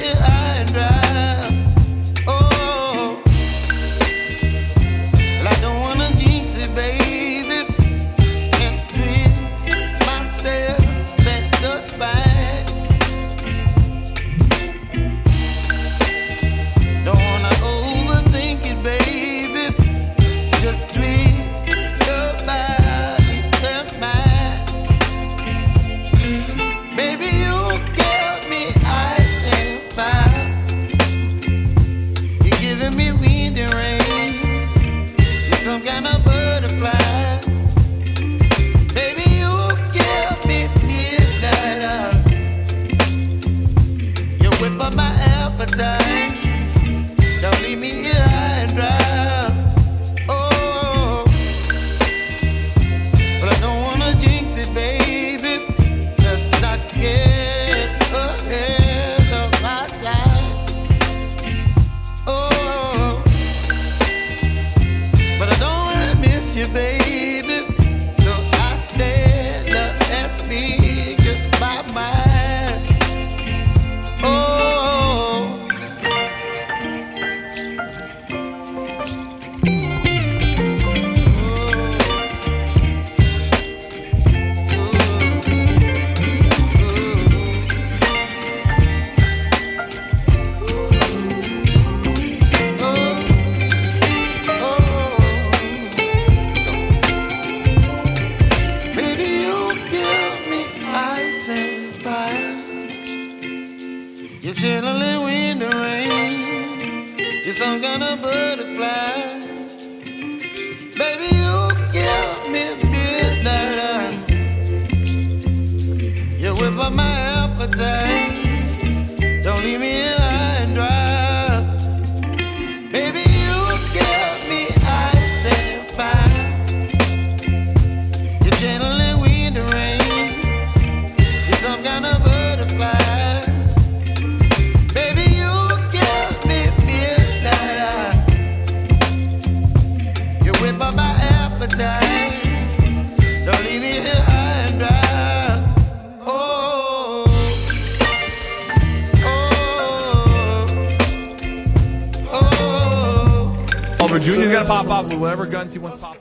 here high and dry. Oh, well, I don't wanna jinx it, baby, and twist myself at the spine. Don't wanna overthink it, baby. It's just twist your body and mine. Baby, you give me ice and fire. You're giving me wind and rain. You're some kind of butterfly. Baby, you give me midnight. You whip up my appetite. Don't leave me here high and dry. Oh, but I don't wanna jinx it, baby. Let's not get ahead of my time. Oh, but I don't wanna miss you, baby. So I stand up and speak just my mind. Oh. Baby, you give me ice and fire. You're channeling wind and rain. You're some kind of butterfly. Baby, you give me midnight. You whip up my appetite. Don't leave me here high and dry. Baby, you give me ice and fire. You're channeling wind and rain. You're some kind of butterfly. Baby, you give me midnight. You whip up my appetite. Don't leave me here high and dry. Oh, oh, oh. Oliver Jr.'s got to pop off with whatever guns he wants to pop off.